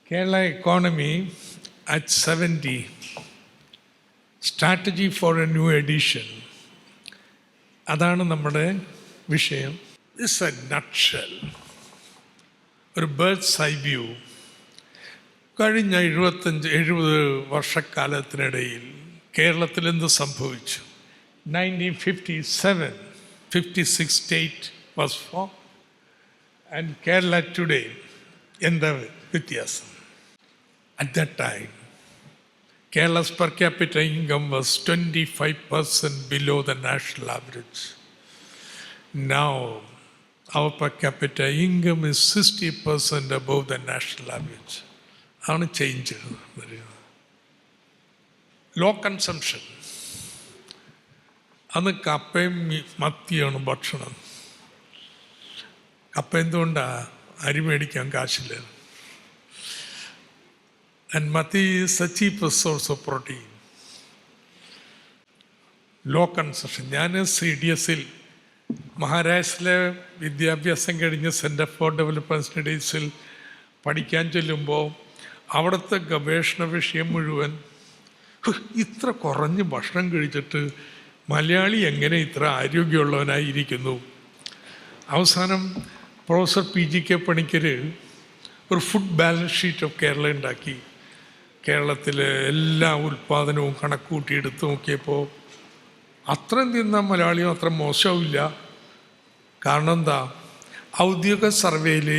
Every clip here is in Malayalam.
Kerala economy at 70, strategy for a new edition. അതാണ് നമ്മുടെ വിഷയം. ഇറ്റ്സ് എ നട്ട്ഷെൽ, ഒരു ബേർഡ്സ് ഐ വ്യൂ. കഴിഞ്ഞ 70 വർഷക്കാലത്തിനിടയിൽ കേരളത്തിൽ എന്ത് സംഭവിച്ചു? 1957, 56 state was form and Kerala today എന്താ വ്യത്യാസം? At that time, Kerala's per capita income was 25% below the national average. Now, our per capita income is 60% above the national average. ആണ് ചേഞ്ച് വരുന്നത്. Low consumption. അന്ന് കപ്പയും മത്തിയാണ് ഭക്ഷണം. കപ്പ എന്തുകൊണ്ടാണ്? അരി മേടിക്കാൻ കാശില്ല. And mati is the cheapest source of protein. Low consumption. ഞാൻ CDSൽ മഹാരാഷ്ട്രയിലെ വിദ്യാഭ്യാസം കഴിഞ്ഞ് സെൻറ്റർ ഫോർ ഡെവലപ്മെൻറ്റ് സ്റ്റഡീസിൽ പഠിക്കാൻ ചെല്ലുമ്പോൾ അവിടുത്തെ ഗവേഷണ വിഷയം മുഴുവൻ ഇത്ര കുറഞ്ഞ് ഭക്ഷണം കഴിച്ചിട്ട് മലയാളി എങ്ങനെ ഇത്ര ആരോഗ്യമുള്ളവനായിരിക്കുന്നു. അവസാനം പ്രൊഫസർ PGK പണിക്കർ ഒരു food balance sheet of Kerala ഉണ്ടാക്കി. കേരളത്തിലെ എല്ലാ ഉൽപ്പാദനവും കണക്കൂട്ടിയെടുത്ത് നോക്കിയപ്പോൾ അത്രയും തിന്നാൻ മലയാളിയും അത്ര മോശമില്ല. കാരണം എന്താ? ഔദ്യോഗിക സർവേയിൽ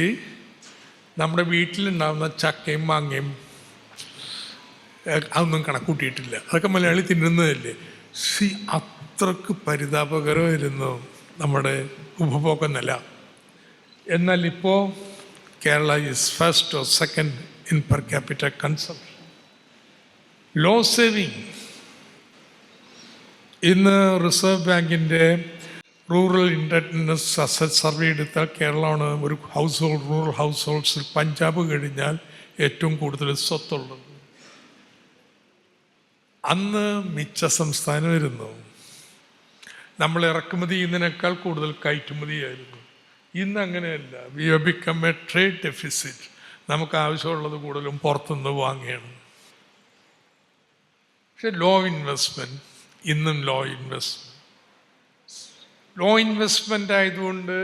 നമ്മുടെ വീട്ടിലുണ്ടാകുന്ന ചക്കയും മാങ്ങയും അതൊന്നും കണക്കൂട്ടിയിട്ടില്ല. അതൊക്കെ മലയാളി തിന്നുന്നതല്ലേ. അത്രക്ക് പരിതാപകരമായിരുന്നു നമ്മുടെ ഉപഭോഗ നില. എന്നാൽ ഇപ്പോൾ Kerala is first or second in per capita consumption. Low saving. ഇന്ന് റിസർവ് ബാങ്കിൻ്റെ റൂറൽ ഇൻഡെപ്റ്റഡ്നെസ് അസറ്റ് സർവേ എടുത്താൽ കേരളമാണ് ഒരു റൂറൽ ഹൗസ് ഹോൾഡ്സിൽ പഞ്ചാബ് കഴിഞ്ഞാൽ ഏറ്റവും കൂടുതൽ സ്വത്തുള്ളത്. അന്ന് മിച്ച സംസ്ഥാനമായിരുന്നു. നമ്മൾ ഇറക്കുമതി ചെയ്യുന്നതിനേക്കാൾ കൂടുതൽ കയറ്റുമതിയായിരുന്നു. ഇന്ന് അങ്ങനെയല്ല. We have become a trade deficit. നമുക്ക് ആവശ്യമുള്ളത് കൂടുതലും പുറത്തുനിന്ന് വാങ്ങുകയാണ്. പക്ഷെ ലോ ഇൻവെസ്റ്റ്മെൻറ്റ്, ഇന്നും ലോ ഇൻവെസ്റ്റ്മെൻ്റ് ആയതുകൊണ്ട്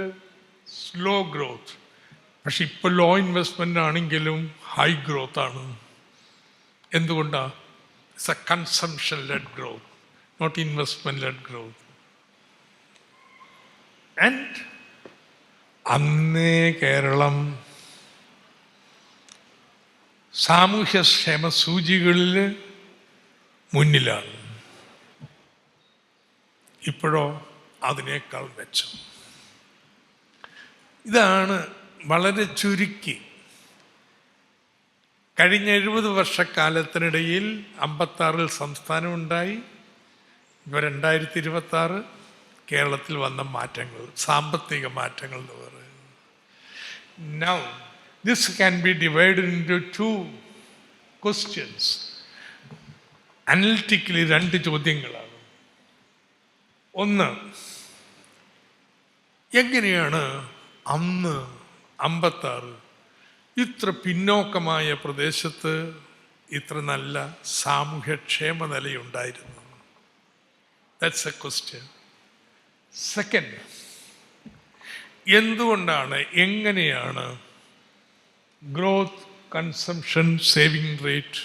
സ്ലോ ഗ്രോത്ത്. പക്ഷെ ഇപ്പോൾ ലോ ഇൻവെസ്റ്റ്മെൻ്റ് ആണെങ്കിലും ഹൈ ഗ്രോത്ത് ആണ്. എന്തുകൊണ്ടാണ്? It's a consumption led growth, not investment led growth. And അന്നേ കേരളം സാമൂഹ്യക്ഷേമ സൂചികളിൽ മുന്നിലാണ്. ഇപ്പോഴോ അതിനേക്കാൾ മെച്ചം. ഇതാണ് വളരെ ചുരുക്കി. കഴിഞ്ഞ 70 വർഷക്കാലത്തിനിടയിൽ 56 സംസ്ഥാനമുണ്ടായി. ഇപ്പോൾ 2026 കേരളത്തിൽ വന്ന മാറ്റങ്ങൾ, സാമ്പത്തിക മാറ്റങ്ങൾ എന്ന് പറയുന്നത്. Now, this can be divided into 2 questions. Analytically 2 ചോദ്യങ്ങളാണ്. ഒന്ന്, എങ്ങനെയാണ് അന്ന് 56 ഇത്ര പിന്നോക്കമായ പ്രദേശത്ത് ഇത്ര നല്ല സാമൂഹ്യക്ഷേമ നിലയുണ്ടായിരുന്നു? That's a question. സെക്കൻഡ്, എന്തുകൊണ്ടാണ്, എങ്ങനെയാണ് growth, consumption, saving rate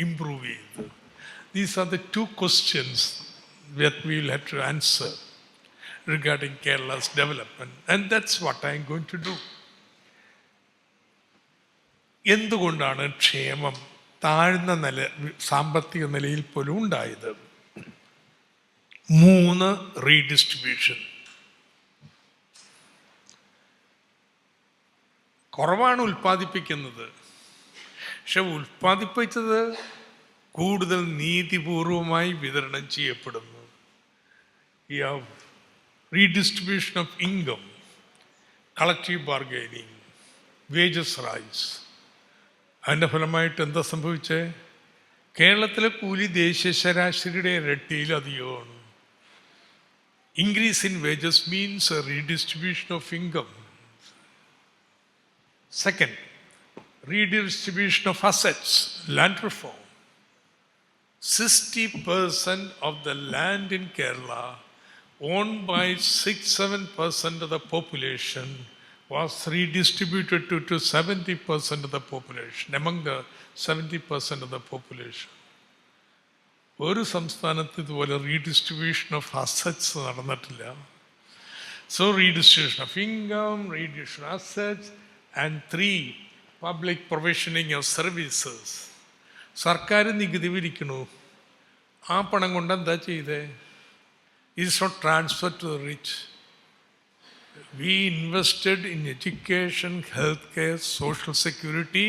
improve ചെയ്തത്? These are the 2 questions that we will have to answer regarding Kerala's development, and that's what I am going to do. എന്തുകൊണ്ടാണ് ക്ഷേമം താഴ്ന്ന സാമ്പത്തിക നിലയിൽ പോലും ഉണ്ടായത്? 3, റീഡിസ്ട്രിബ്യൂഷൻ. കുറവാണ് ഉൽപ്പാദിപ്പിക്കുന്നത്, പക്ഷെ ഉൽപ്പാദിപ്പിച്ചത് കൂടുതൽ നീതിപൂർവമായി വിതരണം ചെയ്യപ്പെടുന്നു. ഈ redistribution of income, collective bargaining, wages rise. അതിൻ്റെ ഫലമായിട്ട് എന്താ സംഭവിച്ചേ? കേരളത്തിലെ കൂലി ദേശീയ ശരാശരിയുടെ ഇരട്ടിയിലധികമാണ്. Increase in wages means a redistribution of income. Second, redistribution of assets, land reform. 60% of the land in Kerala, owned by 6-7% of the population, was redistributed to 70% of the population, among the 70% of the population. ഒരു സംസ്ഥാനത്ത് ഇതുപോലെ റീഡിസ്ട്രിബ്യൂഷൻ ഓഫ് അസറ്റ്സ് നടന്നിട്ടില്ല. So redistribution of income, redistribution of assets, and 3 public provisioning of services. സർക്കാർ നികുതി പിരിക്കണു, ആ പണം കൊണ്ട് എന്താ ചെയ്തേ? It's not transfer to the rich. We invested in education, health care, social security.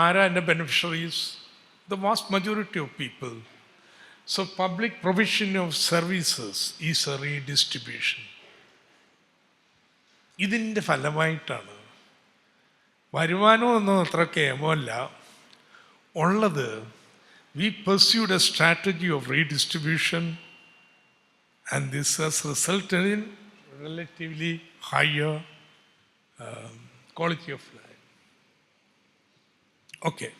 ആരാ എൻ്റെ beneficiaries? The vast majority of people. So public provision of services is a redistribution. ഇതിൻ്റെ ഫലമായിട്ടാണ്. വരുമാനമൊന്നും അത്ര കേമല്ല ഉള്ളത്. We pursued a strategy of redistribution and this has resulted in relatively higher quality of life. Okay.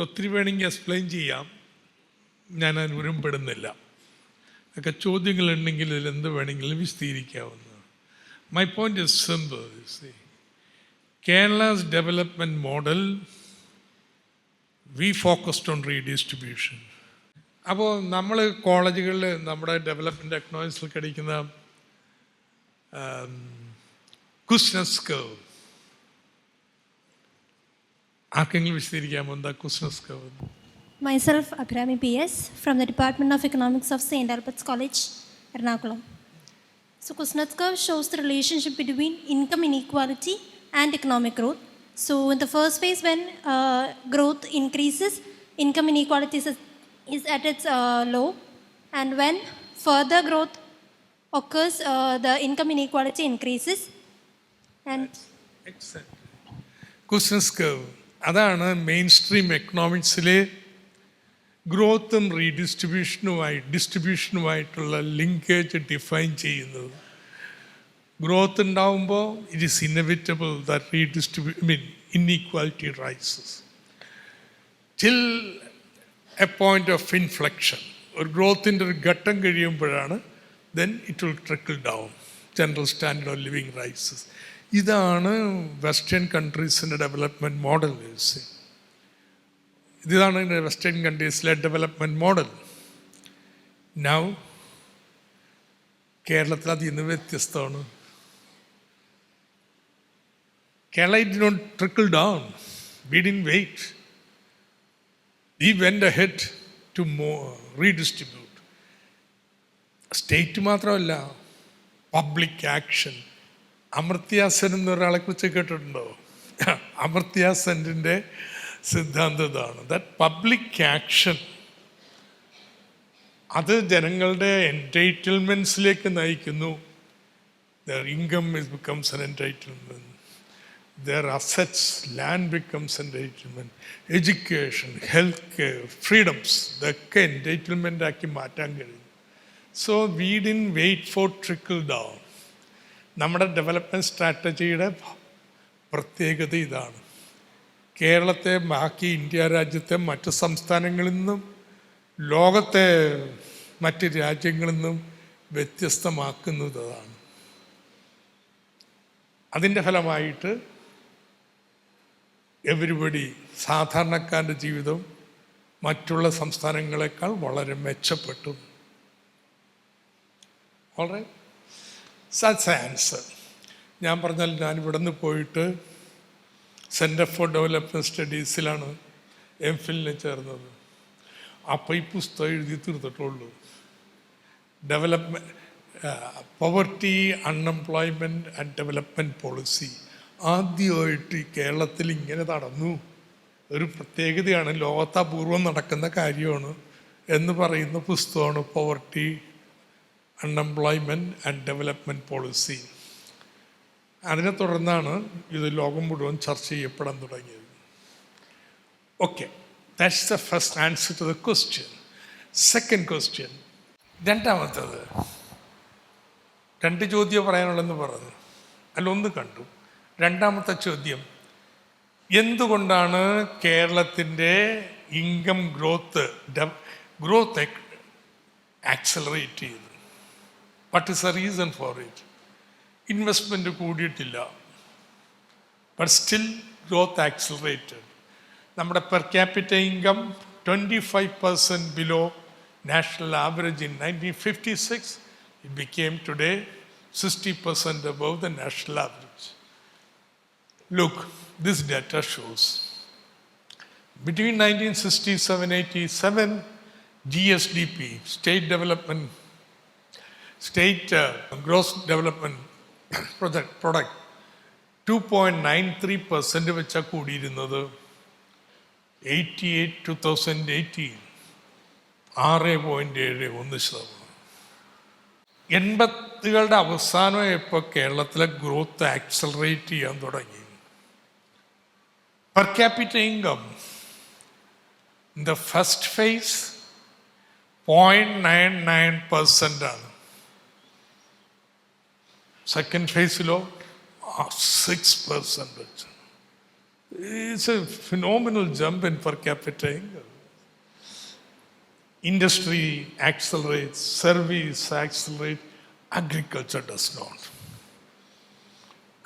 ഒത്തിരി വേണമെങ്കിൽ എക്സ്പ്ലെയിൻ ചെയ്യാം, ഞാൻ അതിന് ഉരുമ്പെടുന്നില്ല. ഒക്കെ ചോദ്യങ്ങളുണ്ടെങ്കിൽ ഇതിൽ എന്ത് വേണമെങ്കിലും വിശദീകരിക്കാവുന്ന. My point is simple. Kerala's development model we focused on redistribution. അപ്പോൾ നമ്മൾ കോളേജുകളിൽ നമ്മുടെ ഡെവലപ്മെൻറ്റ് എക്കണോമിക്സിൽ പഠിക്കുന്ന കുസ്നസ് കർവ് ആർക്കെങ്കിലും വിശദീകരിക്കാമോ? എന്താ കുസ്നസ് curve? Myself, Abhrami PS, from the Department of Economics of St. Albert's College, Ernakulam. So, Kuznets curve shows the relationship between income inequality and economic growth. So, in the first phase, when growth increases, income inequality is at its low, and when further growth occurs, the income inequality increases. And Kuznets curve അതാണ് മെയിൻ സ്ട്രീം എക്കണോമിക്സിലെ ഗ്രോത്തും ഡിസ്ട്രിബ്യൂഷനുമായിട്ടുള്ള ലിങ്കേജ് ഡിഫൈൻ ചെയ്യുന്നത്. ഗ്രോത്ത് ഉണ്ടാവുമ്പോൾ it is inevitable that inequality rises till a point of inflection. ഒരു ഗ്രോത്തിൻ്റെ ഒരു ഘട്ടം കഴിയുമ്പോഴാണ് then it will trickle down, general standard of living rises. ഇതാണ് വെസ്റ്റേൺ കൺട്രീസിൻ്റെ ഡെവലപ്മെൻറ്റ് മോഡൽ. ഇതാണ് വെസ്റ്റേൺ കൺട്രീസിലെ ഡെവലപ്മെൻറ്റ് മോഡൽ. നൗ കേരളത്തിൽ അതിൽ നിന്ന് വ്യത്യസ്തമാണ്. Kerala did not trickle down. We didn't wait. We went ahead to redistribute. State മാത്രമല്ല, പബ്ലിക് ആക്ഷൻ. അമർത്യ സെൻ എന്നൊരാളെ കുറിച്ച് കേട്ടിട്ടുണ്ടോ? അമർത്യ സെന്നിൻ്റെ സിദ്ധാന്തം ഇതാണ്. ദാറ്റ് പബ്ലിക് ആക്ഷൻ അത് ജനങ്ങളുടെ എൻറ്റൈറ്റിൽമെൻറ്റ്സിലേക്ക് നയിക്കുന്നു. Their income becomes an entitlement, their assets, land becomes entitlement, education, health care, freedoms, ഇതൊക്കെ എൻറ്റൈറ്റിൽമെൻ്റ് ആക്കി മാറ്റാൻ കഴിയും. So we didn't wait for trickle down. നമ്മുടെ ഡെവലപ്മെൻറ്റ് സ്ട്രാറ്റജിയുടെ പ്രത്യേകത ഇതാണ്. കേരളത്തെ ബാക്കി ഇന്ത്യ രാജ്യത്തെ മറ്റ് സംസ്ഥാനങ്ങളിൽ നിന്നും ലോകത്തെ മറ്റ് രാജ്യങ്ങളിൽ നിന്നും വ്യത്യസ്തമാക്കുന്നതാണ്. അതിൻ്റെ ഫലമായിട്ട് എവരിബഡി, സാധാരണക്കാരൻ്റെ ജീവിതം മറ്റുള്ള സംസ്ഥാനങ്ങളെക്കാൾ വളരെ മെച്ചപ്പെട്ടു. വളരെ സച്ച് ആൻസർ. ഞാൻ പറഞ്ഞാൽ ഞാൻ ഇവിടെ നിന്ന് പോയിട്ട് സെൻറ്റർ ഫോർ ഡെവലപ്മെൻറ്റ് സ്റ്റഡീസിലാണ് എംഫിലിന് ചേർന്നത്. അപ്പോൾ ഈ പുസ്തകം എഴുതി തീർത്തിട്ടുള്ളൂ. Poverty, unemployment and development policy ആദ്യമായിട്ട് കേരളത്തിൽ ഇങ്ങനെ നടന്നു. ഒരു പ്രത്യേകതയാണ്, ലോകത്തപൂർവം നടക്കുന്ന കാര്യമാണ് എന്ന് പറയുന്ന പുസ്തകമാണ് poverty, unemployment and development policy. അതിനെ തുടർന്നാണ് ഇത് ലോകം മുഴുവൻ ചർച്ച ചെയ്യപ്പെടാൻ തുടങ്ങിയത്. Okay, that's the first answer to the question. Second question, രണ്ടാമത്തത്. 2 ചോദ്യം പറയാനുള്ളതെന്ന് പറഞ്ഞു, അല്ല 1 കണ്ടു. രണ്ടാമത്തെ ചോദ്യം, എന്തുകൊണ്ടാണ് കേരളത്തിൻ്റെ ഇൻകം ഗ്രോത്ത് ആക്സലറേറ്റ് ചെയ്തത്? What is the reason for it? Investment കൂടിയിട്ടില്ല, ബട്ട് സ്റ്റിൽ ഗ്രോത്ത് ആക്സലറേറ്റഡ്. നമ്മുടെ per capita income 25% below national average in 1956, it became today 60% above the national average. Look, this data shows between 1967-87 GSDP, state gross development product 2.93% വെച്ചാൽ കൂടിയിരുന്നത്. 2018 6.71%. 80കളുടെ അവസാനമായപ്പോൾ കേരളത്തിലെ ഗ്രോത്ത് ആക്സലറേറ്റ് ചെയ്യാൻ തുടങ്ങി. Per capita income in the first phase 0.99% ആണ്. സെക്കൻഡ് ഫേസിലോ 6%. It's a phenomenal jump in per capita income. Industry accelerates, service accelerates, agriculture does not.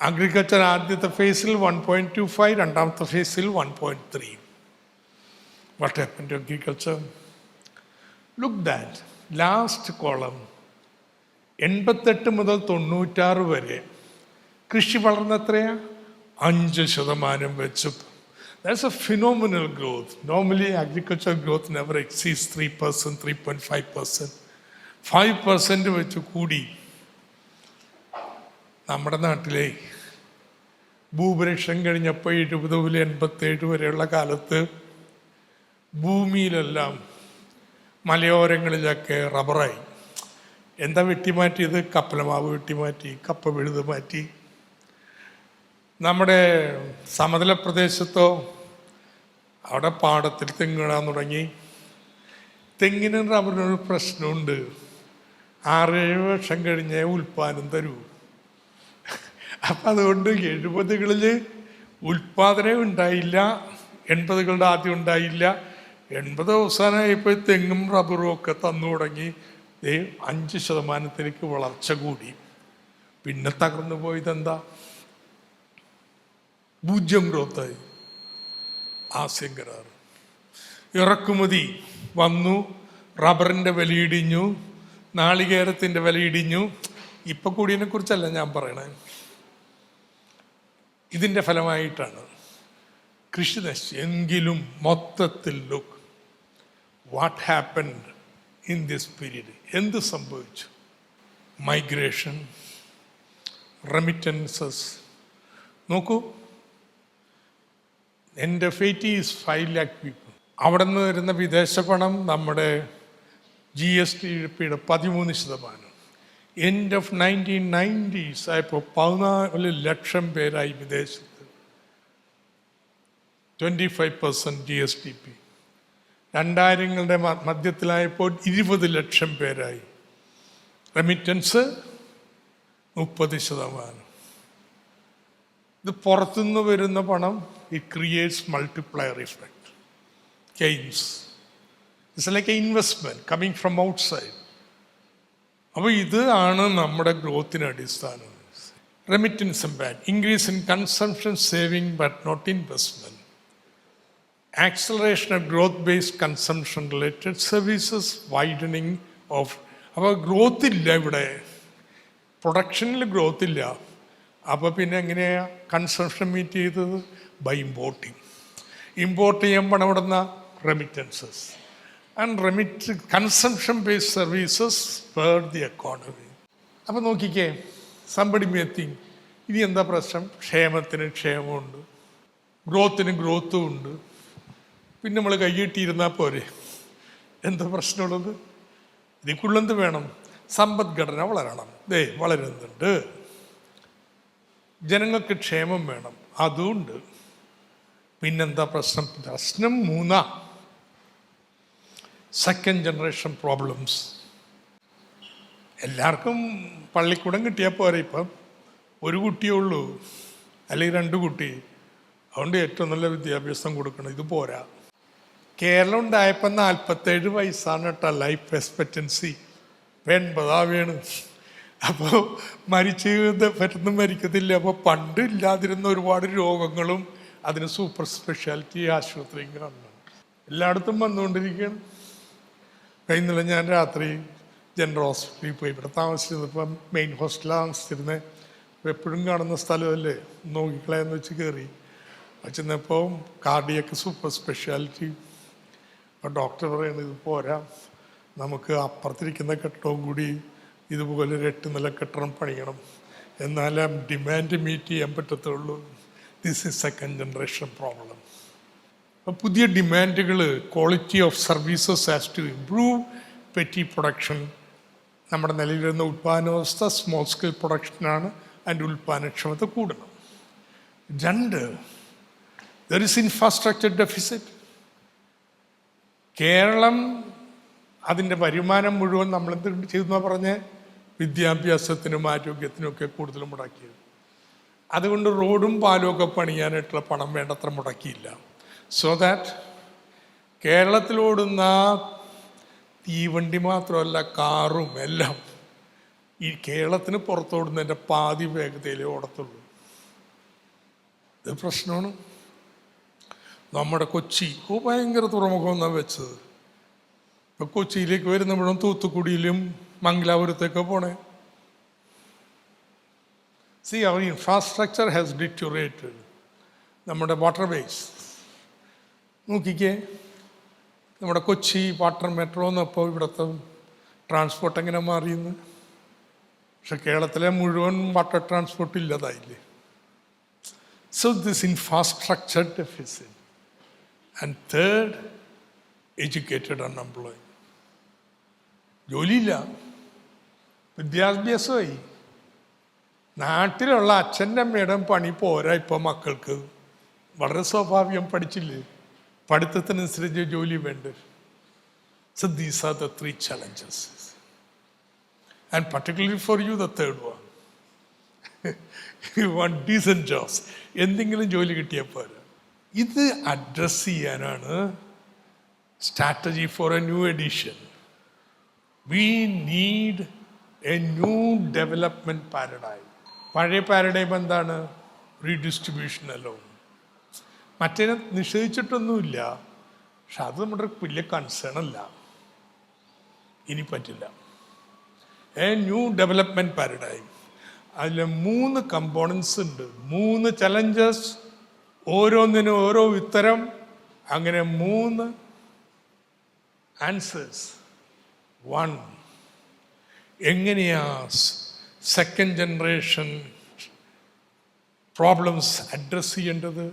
Agriculture ആദ്യത്തെ ഫേസിൽ 1.25, രണ്ടാമത്തെ ഫേസിൽ 1.3. What happened to agriculture? Look that, last column, 88 മുതൽ 96 വരെ കൃഷി വളർന്നത്രയാ 5% വെച്ച്. That's a phenomenal growth. Normally, agricultural growth never exceeds 3%, 3.5%. 5% വെച്ച് കൂടി. നമ്മുടെ നാട്ടിലെ ഭൂപരിഷ്ഠം കഴിഞ്ഞപ്പോൾ 70 മുതൽ 87 വരെയുള്ള കാലത്ത് ഭൂമിയിലെല്ലാം മലയോരങ്ങളിലൊക്കെ റബ്ബറായി. എന്താ വെട്ടിമാറ്റിയത്? കപ്പലമാവ് വെട്ടിമാറ്റി, കപ്പ വിഴുത് മാറ്റി. നമ്മുടെ സമതല പ്രദേശത്തോ അവിടെ പാടത്തിൽ തെങ്ങിടാൻ തുടങ്ങി. തെങ്ങിന് റബ്ബറിനൊരു പ്രശ്നമുണ്ട്, 6-7 വർഷം കഴിഞ്ഞേ ഉൽപ്പാദനം തരൂ. അപ്പം അതുകൊണ്ട് 70കളിൽ ഉൽപ്പാദനം ഉണ്ടായില്ല, 80കളുടെ ആദ്യം ഉണ്ടായില്ല. 80 അവസാനമായപ്പോൾ തെങ്ങും റബ്ബറും ഒക്കെ തന്നു തുടങ്ങി. 5% വളർച്ച കൂടി. പിന്നെ തകർന്നു പോയതെന്താ? 0 ഗ്രോത്തായി. ആസ്യം കരാർ ഇറക്കുമതി വന്നു, റബ്ബറിൻ്റെ വില ഇടിഞ്ഞു, നാളികേരത്തിൻ്റെ വില ഇടിഞ്ഞു. ഇപ്പം കൂടിയതിനെ കുറിച്ചല്ല ഞാൻ പറയണേ, ഇതിൻ്റെ ഫലമായിട്ടാണ് കൃഷി നശിച്ചു. എങ്കിലും മൊത്തത്തിൽ look what happened in this period. എന്ത് സംഭവിച്ചു? Migration, remittances. നോക്കൂ, എൻ്റെ ഫേറ്റ് ഈസ് 5 lakh people. അവിടെ നിന്ന് വരുന്ന വിദേശ പണം നമ്മുടെ GST 13%. എൻഡ് ഓഫ് 1990s ആയപ്പോൾ 14 ലക്ഷം പേരായി വിദേശത്ത്. 25% GSDP. 2000ങ്ങളുടെ മധ്യത്തിലായപ്പോൾ 20 ലക്ഷം പേരായി. റെമിറ്റൻസ് 30%. ഇത് പുറത്തുനിന്ന് വരുന്ന പണം, it creates multiplier effect. Keynes. It's like an investment coming from outside. അപ്പോൾ ഇത് ആണ് നമ്മുടെ ഗ്രോത്തിന് അടിസ്ഥാനം. Remittance impact, increase in consumption saving but not investment, acceleration of growth based consumption related services, widening of. അപ്പോൾ ഗ്രോത്ത് ഇല്ല ഇവിടെ, പ്രൊഡക്ഷനിൽ ഗ്രോത്ത് ഇല്ല. അപ്പോൾ പിന്നെ എങ്ങനെയാണ് കൺസംഷൻ മീറ്റ് ചെയ്തത്? By importing. ഇമ്പോർട്ട് ചെയ്യാൻ പണം ഇടുന്ന remittances and consumption based services spurred the economy. അപ്പോൾ നോക്കിക്കേ, സംബഡി മേ തിങ്ക് ഇനി എന്താ പ്രശ്നം? ക്ഷേമത്തിന് ക്ഷേമമുണ്ട്, ഗ്രോത്തിന് ഗ്രോത്തും ഉണ്ട്, പിന്നെ നമ്മൾ കൈയിട്ടിരുന്നാൽ പോരെ? എന്താ പ്രശ്നമുള്ളത്? ഇതിക്കുള്ളെന്ത് വേണം? സമ്പദ്ഘടന വളരണം. വളരുന്നുണ്ട്. ജനങ്ങൾക്ക് ക്ഷേമം വേണം, അതുമുണ്ട്. പിന്നെന്താ പ്രശ്നം? പ്രശ്നം 3. Second generation problems. എല്ലാവർക്കും പള്ളിക്കൂടം കിട്ടിയാൽ പോരെ. ഇപ്പം ഒരു കുട്ടിയേ ഉള്ളൂ, അല്ലെങ്കിൽ 2 കുട്ടി, അതുകൊണ്ട് ഏറ്റവും നല്ല വിദ്യാഭ്യാസം കൊടുക്കണം. ഇത് പോരാ. കേരളം ഉണ്ടായപ്പോൾ 47 വയസ്സാണ് കേട്ടോ ലൈഫ് എക്സ്പെക്റ്റൻസി. 80 വേണം. അപ്പോൾ പെട്ടെന്ന് മരിക്കത്തില്ല. അപ്പോൾ പണ്ട് ഇല്ലാതിരുന്ന ഒരുപാട് രോഗങ്ങളും അതിന് സൂപ്പർ സ്പെഷ്യാലിറ്റി ആശുപത്രിയും കാണണം. എല്ലായിടത്തും വന്നുകൊണ്ടിരിക്കുകയാണ്. കഴിഞ്ഞില്ല ഞാൻ രാത്രി ജനറൽ ഹോസ്പിറ്റലിൽ പോയി. ഇവിടെ താമസിച്ചിരുന്നപ്പം മെയിൻ ഹോസ്റ്റലാണ് താമസിച്ചിരുന്നത്. എപ്പോഴും കാണുന്ന സ്ഥലമല്ലേ, നോക്കിക്കളയെന്ന് വെച്ച് കയറി ചെന്നപ്പോൾ കാർഡിയക്ക് സൂപ്പർ സ്പെഷ്യാലിറ്റി. അപ്പോൾ ഡോക്ടർ പറയുന്നത് ഇത് പോരാ, നമുക്ക് അപ്പുറത്തിരിക്കുന്ന കെട്ടിടവും കൂടി ഇതുപോലെ ഒരു 8 നില കെട്ടിടം പണിയണം, എന്നാലും ഡിമാൻഡ് മീറ്റ് ചെയ്യാൻ പറ്റത്തുള്ളൂ. This is second generation problem. അപ്പോൾ പുതിയ ഡിമാൻഡുകൾ, quality of services has to improve, petty production, നമ്മുടെ നിലവിൽ ഉൽപ്പാദന വ്യവസ്ഥ സ്മോൾ സ്കെയിൽ പ്രൊഡക്ഷനാണ്, അതിൻ്റെ ഉൽപ്പാദനക്ഷമത കൂടണം. 2, there is infrastructure deficit. Kerala അതിൻ്റെ വരുമാനം മുഴുവൻ നമ്മൾ എന്ത് ചെയ്തെന്ന് പറഞ്ഞ് വിദ്യാഭ്യാസത്തിനും ആരോഗ്യത്തിനും ഒക്കെ കൂടുതൽ മുടക്കിയത്. അതുകൊണ്ട് റോഡും പാലും ഒക്കെ പണിയാനായിട്ടുള്ള പണം വേണ്ടത്ര മുടക്കിയില്ല. സോ ദാറ്റ് കേരളത്തിലോടുന്ന തീവണ്ടി മാത്രമല്ല കാറും എല്ലാം ഈ കേരളത്തിന് പുറത്തോടുന്നതിൻ്റെ പാതി വേഗതയിലേ ഓടത്തുള്ളൂ. ഇത് പ്രശ്നമാണ്. നമ്മുടെ കൊച്ചി ഭയങ്കര തുറമുഖം എന്നാണ് വെച്ചത്. ഇപ്പം കൊച്ചിയിലേക്ക് വരുന്ന മുഴുവൻ തൂത്തുക്കുടിയിലും മംഗലാപുരത്തേക്ക് പോണേ. See our infrastructure has deteriorated. നമ്മുടെ വാട്ടർ വേസ് നോക്കിക്കേ, നമ്മുടെ കൊച്ചി വാട്ടർ മെട്രോ എന്നപ്പോൾ ഇവിടുത്തെ ട്രാൻസ്പോർട്ട് എങ്ങനെ മാറിയെന്ന്. പക്ഷെ കേരളത്തിലെ മുഴുവൻ വാട്ടർ ട്രാൻസ്പോർട്ട് ഇല്ലതായില്ലേ. So this infrastructure deficit. And third, educated unemployed. ജോലിയില്ല, വിദ്യാഭ്യാസമായി. നാട്ടിലുള്ള അച്ഛൻ്റെ അമ്മയുടെ പണി പോരാ ഇപ്പം മക്കൾക്ക്. വളരെ സ്വാഭാവികം, പഠിച്ചില്ലേ, പഠിത്തത്തിനനുസരിച്ച് ജോലി വേണ്ട. So these are the 3 challenges. And particularly for you, the third one. You want decent jobs. എന്തെങ്കിലും ജോലി കിട്ടിയാൽ പോരാ. ഇത് അഡ്രസ് ചെയ്യാനാണ് strategy four A new edition. We need a new development paradigm. പഴയ പാരഡൈം എന്താണ്? Redistribution alone. മറ്റേ നിഷേധിച്ചിട്ടൊന്നുമില്ല, പക്ഷെ അത് നമ്മുടെ വലിയ കൺസേൺ അല്ല. ഇനി പറ്റില്ല. A new development paradigm. അതിൽ 3 കമ്പോണൻസ് ഉണ്ട്, 3 ചലഞ്ചസ്, ഓരോന്നിനും ഓരോ ഉത്തരം, അങ്ങനെ 3 ആൻസേഴ്സ്. 1, എങ്ങനെയാ സെക്കൻഡ് ജനറേഷൻ പ്രോബ്ലംസ് അഡ്രസ് ചെയ്യേണ്ടത്?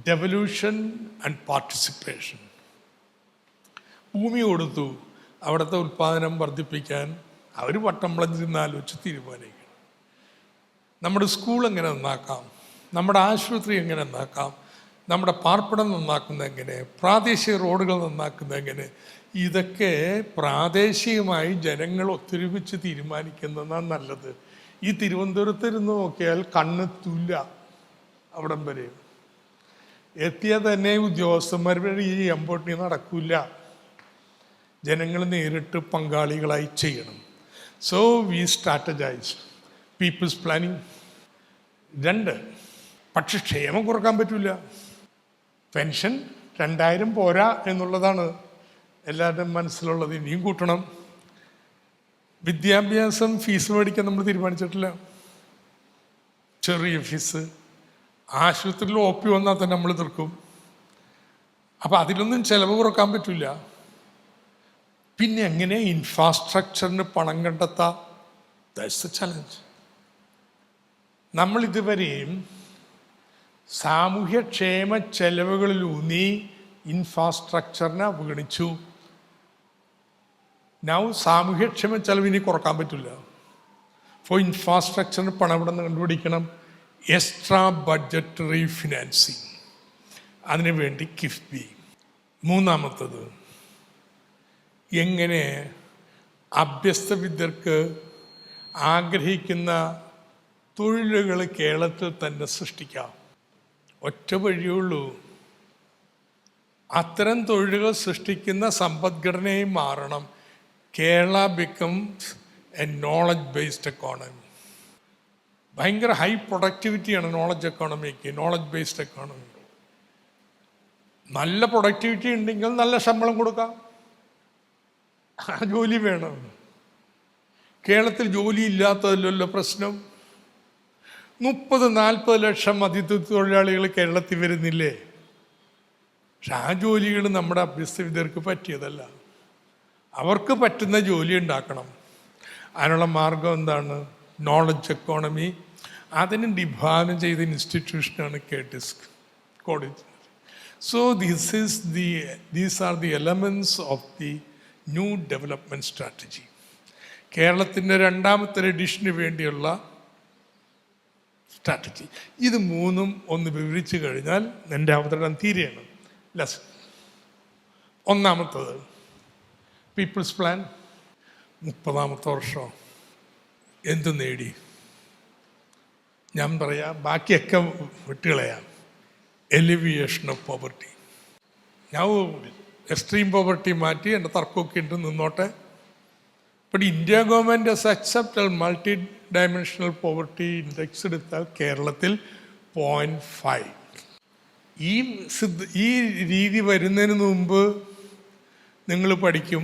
Devolution and participation. ഭൂമി കൊടുത്തു, അവിടുത്തെ ഉൽപ്പാദനം വർദ്ധിപ്പിക്കാൻ അവർ വട്ടം വളഞ്ഞിരുന്ന് ആലോചിച്ച് തീരുമാനിക്കണം. നമ്മുടെ സ്കൂൾ എങ്ങനെ നന്നാക്കാം, നമ്മുടെ ആശുപത്രി എങ്ങനെ നന്നാക്കാം, നമ്മുടെ പാർപ്പിടം നന്നാക്കുന്നത് എങ്ങനെ, പ്രാദേശിക റോഡുകൾ നന്നാക്കുന്നത് എങ്ങനെ, ഇതൊക്കെ പ്രാദേശികമായി ജനങ്ങൾ ഒത്തൊരുമിച്ച് തീരുമാനിക്കുന്നതാണ് നല്ലത്. ഈ തിരുവനന്തപുരത്തിരുന്ന് നോക്കിയാൽ കണ്ണെത്തൂല്ല അവിടം വരെ. എത്തിയാൽ തന്നെ ഉദ്യോഗസ്ഥന്മാരുടെ ഈ എമ്പോട്ടിനി നടക്കില്ല. ജനങ്ങൾ നേരിട്ട് പങ്കാളികളായി ചെയ്യണം. So we strategise people's planning. 2, പക്ഷെ ക്ഷേമം കുറക്കാൻ പറ്റില്ല. പെൻഷൻ 2000 പോരാ എന്നുള്ളതാണ് എല്ലാവരുടെയും മനസ്സിലുള്ളത്. ഇനിയും കൂട്ടണം. വിദ്യാഭ്യാസം ഫീസ് മേടിക്കാൻ നമ്മൾ തീരുമാനിച്ചിട്ടില്ല, ചെറിയ ഫീസ്. ആശുപത്രിയിൽ OP വന്നാൽ തന്നെ നമ്മൾ തീർക്കും. അപ്പം അതിലൊന്നും ചിലവ് കുറക്കാൻ പറ്റില്ല. പിന്നെ എങ്ങനെ ഇൻഫ്രാസ്ട്രക്ചറിന് പണം കണ്ടെത്താം? That's the challenge. നമ്മൾ ഇതുവരെയും സാമൂഹ്യക്ഷേമ ചെലവുകളിലൂന്നി ഇൻഫ്രാസ്ട്രക്ചറിനെ അവഗണിച്ചു. നൗ സാമൂഹ്യക്ഷേമ ചെലവിനി കുറക്കാൻ പറ്റില്ല. ഫോർ ഇൻഫ്രാസ്ട്രക്ചറിന് പണം ഇവിടെ നിന്ന് കണ്ടുപിടിക്കണം. എക്സ്ട്രാ ബഡ്ജറ്ററി ഫിനാൻസിങ്, അതിനു വേണ്ടി കിഫ്ബി. 3, എങ്ങനെ അഭ്യസ്ത വിദ്യർക്ക് ആഗ്രഹിക്കുന്ന തൊഴിലുകൾ കേരളത്തിൽ തന്നെ സൃഷ്ടിക്കാം. ഒറ്റ വഴിയുള്ളൂ, അത്തരം തൊഴിലുകൾ സൃഷ്ടിക്കുന്ന സമ്പദ്ഘടനയും മാറണം. Kerala becomes a knowledge based economy. ഭയങ്കര ഹൈ പ്രൊഡക്ടിവിറ്റിയാണ് നോളജ് എക്കോണമിക്ക്, നോളജ് ബേസ്ഡ് എക്കോണമി. നല്ല പ്രൊഡക്ടിവിറ്റി ഉണ്ടെങ്കിൽ നല്ല ശമ്പളം കൊടുക്കാം, ആ ജോലി വേണം. കേരളത്തിൽ ജോലി ഇല്ലാത്തതല്ലോ പ്രശ്നം. 30-40 ലക്ഷം അതിഥി തൊഴിലാളികൾ കേരളത്തിൽ വരുന്നില്ലേ? പക്ഷെ ആ ജോലികൾ നമ്മുടെ അഭ്യസ്തവിദ്യർക്ക് പറ്റിയതല്ല. അവർക്ക് പറ്റുന്ന ജോലി ഉണ്ടാക്കണം. അതിനുള്ള മാർഗം എന്താണ്? Knowledge economy. അതിന് വിഭാവനം ചെയ്ത ഇൻസ്റ്റിറ്റ്യൂഷനാണ് കേട്ടിസ്ക് college. So these are the elements of the new development strategy. കേരളത്തിൻ്റെ 2ാമത്തെ എഡിഷന് വേണ്ടിയുള്ള സ്ട്രാറ്റജി. ഇത് മൂന്നും ഒന്ന് വിവരിച്ചു കഴിഞ്ഞാൽ എൻ്റെ അവതരണം തീരെയാണ്. ലെസൺ ഒന്നാമത്തത് പീപ്പിൾസ് പ്ലാൻ. 30ാമത്തെ വർഷം എന്ത് നേടി? ഞാൻ പറയാം, ബാക്കിയൊക്കെ വിട്ടുകളയാം. Alleviation of poverty. ഞാൻ എക്സ്ട്രീം പോവർട്ടി മാറ്റി എൻ്റെ തർക്കമൊക്കെ ഉണ്ട്, നിന്നോട്ടെ. But India government has accepted multi dimensional poverty index എടുത്താൽ കേരളത്തിൽ 0.5. ഈ രീതി വരുന്നതിന് മുമ്പ് നിങ്ങൾ പഠിക്കും,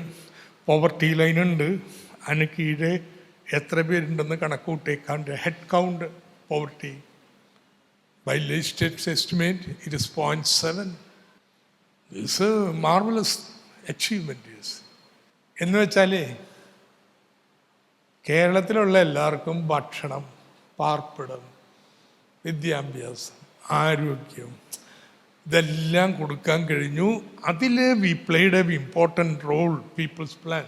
പോവർട്ടി ലൈനുണ്ട്, അതിന് കീഴെ എത്ര പേരുണ്ടെന്ന് കണക്ക് കൂട്ടേക്കാണ്ട് head count poverty. By latest estimate it is 0.7. It's a marvellous achievement. എന്ന് വെച്ചാലേ കേരളത്തിലുള്ള എല്ലാവർക്കും ഭക്ഷണം, പാർപ്പിടം, വിദ്യാഭ്യാസം, ആരോഗ്യം ഇതെല്ലാം കൊടുക്കാൻ കഴിഞ്ഞു. അതിൽ we played a important role. People's plan,